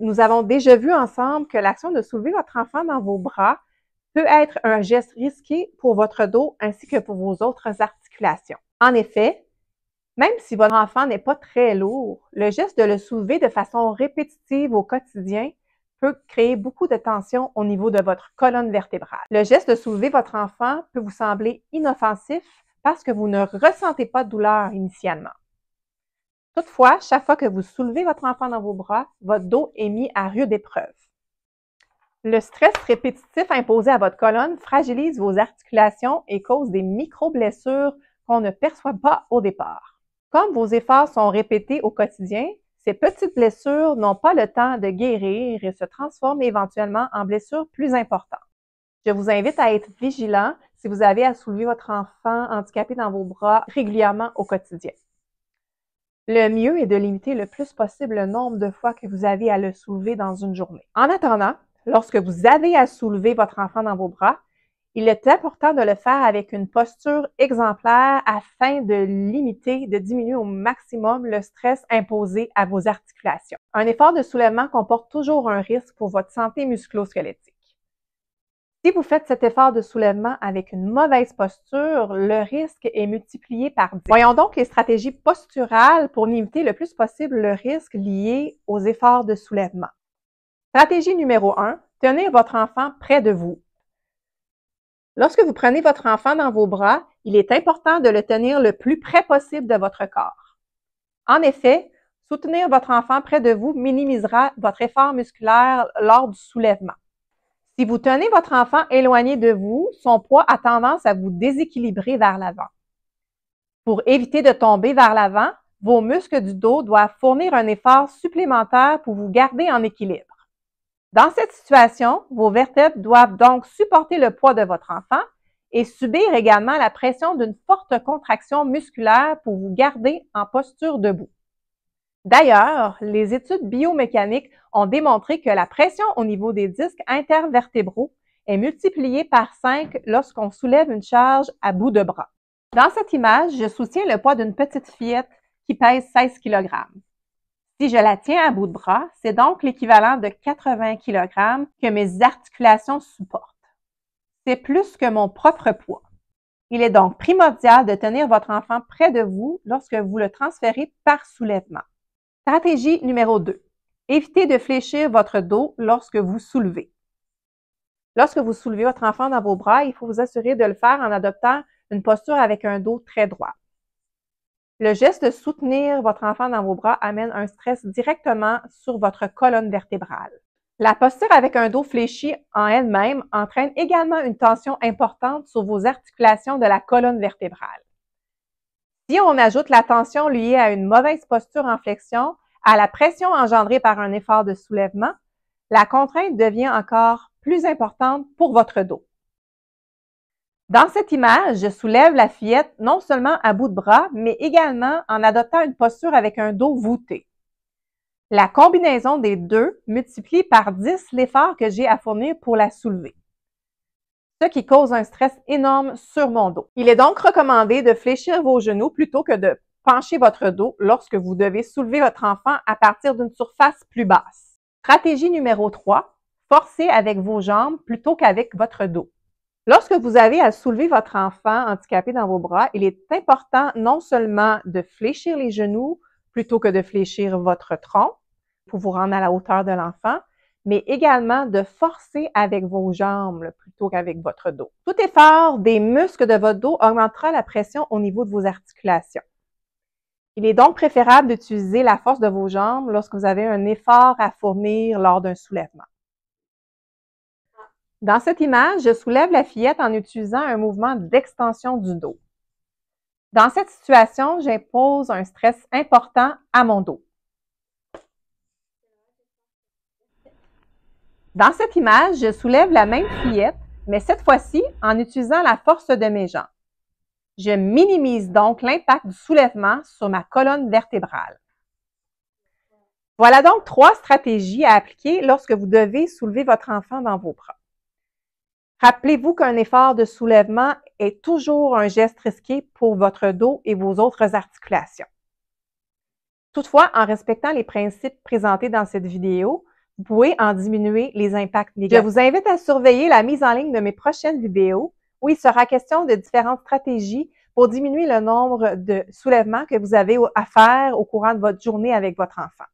nous avons déjà vu ensemble que l'action de soulever votre enfant dans vos bras peut être un geste risqué pour votre dos ainsi que pour vos autres articulations. En effet, même si votre enfant n'est pas très lourd, le geste de le soulever de façon répétitive au quotidien peut créer beaucoup de tension au niveau de votre colonne vertébrale. Le geste de soulever votre enfant peut vous sembler inoffensif parce que vous ne ressentez pas de douleur initialement. Toutefois, chaque fois que vous soulevez votre enfant dans vos bras, votre dos est mis à rude épreuve. Le stress répétitif imposé à votre colonne fragilise vos articulations et cause des micro-blessures qu'on ne perçoit pas au départ. Comme vos efforts sont répétés au quotidien, ces petites blessures n'ont pas le temps de guérir et se transforment éventuellement en blessures plus importantes. Je vous invite à être vigilant si vous avez à soulever votre enfant handicapé dans vos bras régulièrement au quotidien. Le mieux est de limiter le plus possible le nombre de fois que vous avez à le soulever dans une journée. En attendant, lorsque vous avez à soulever votre enfant dans vos bras, il est important de le faire avec une posture exemplaire afin de limiter, de diminuer au maximum le stress imposé à vos articulations. Un effort de soulèvement comporte toujours un risque pour votre santé musculo-squelettique. Si vous faites cet effort de soulèvement avec une mauvaise posture, le risque est multiplié par 10. Voyons donc les stratégies posturales pour limiter le plus possible le risque lié aux efforts de soulèvement. Stratégie numéro 1, tenir votre enfant près de vous. Lorsque vous prenez votre enfant dans vos bras, il est important de le tenir le plus près possible de votre corps. En effet, soutenir votre enfant près de vous minimisera votre effort musculaire lors du soulèvement. Si vous tenez votre enfant éloigné de vous, son poids a tendance à vous déséquilibrer vers l'avant. Pour éviter de tomber vers l'avant, vos muscles du dos doivent fournir un effort supplémentaire pour vous garder en équilibre. Dans cette situation, vos vertèbres doivent donc supporter le poids de votre enfant et subir également la pression d'une forte contraction musculaire pour vous garder en posture debout. D'ailleurs, les études biomécaniques ont démontré que la pression au niveau des disques intervertébraux est multipliée par 5 lorsqu'on soulève une charge à bout de bras. Dans cette image, je soutiens le poids d'une petite fillette qui pèse 16 kg. Si je la tiens à bout de bras, c'est donc l'équivalent de 80 kg que mes articulations supportent. C'est plus que mon propre poids. Il est donc primordial de tenir votre enfant près de vous lorsque vous le transférez par soulèvement. Stratégie numéro 2. Évitez de fléchir votre dos lorsque vous soulevez. Lorsque vous soulevez votre enfant dans vos bras, il faut vous assurer de le faire en adoptant une posture avec un dos très droit. Le geste de soutenir votre enfant dans vos bras amène un stress directement sur votre colonne vertébrale. La posture avec un dos fléchi en elle-même entraîne également une tension importante sur vos articulations de la colonne vertébrale. Si on ajoute la tension liée à une mauvaise posture en flexion, à la pression engendrée par un effort de soulèvement, la contrainte devient encore plus importante pour votre dos. Dans cette image, je soulève la fillette non seulement à bout de bras, mais également en adoptant une posture avec un dos voûté. La combinaison des deux multiplie par 10 l'effort que j'ai à fournir pour la soulever, ce qui cause un stress énorme sur mon dos. Il est donc recommandé de fléchir vos genoux plutôt que de pencher votre dos lorsque vous devez soulever votre enfant à partir d'une surface plus basse. Stratégie numéro 3, forcez avec vos jambes plutôt qu'avec votre dos. Lorsque vous avez à soulever votre enfant handicapé dans vos bras, il est important non seulement de fléchir les genoux plutôt que de fléchir votre tronc pour vous rendre à la hauteur de l'enfant, mais également de forcer avec vos jambes plutôt qu'avec votre dos. Tout effort des muscles de votre dos augmentera la pression au niveau de vos articulations. Il est donc préférable d'utiliser la force de vos jambes lorsque vous avez un effort à fournir lors d'un soulèvement. Dans cette image, je soulève la fillette en utilisant un mouvement d'extension du dos. Dans cette situation, j'impose un stress important à mon dos. Dans cette image, je soulève la même fillette, mais cette fois-ci en utilisant la force de mes jambes. Je minimise donc l'impact du soulèvement sur ma colonne vertébrale. Voilà donc 3 stratégies à appliquer lorsque vous devez soulever votre enfant dans vos bras. Rappelez-vous qu'un effort de soulèvement est toujours un geste risqué pour votre dos et vos autres articulations. Toutefois, en respectant les principes présentés dans cette vidéo, vous pouvez en diminuer les impacts négatifs. Je vous invite à surveiller la mise en ligne de mes prochaines vidéos où il sera question de différentes stratégies pour diminuer le nombre de soulèvements que vous avez à faire au courant de votre journée avec votre enfant.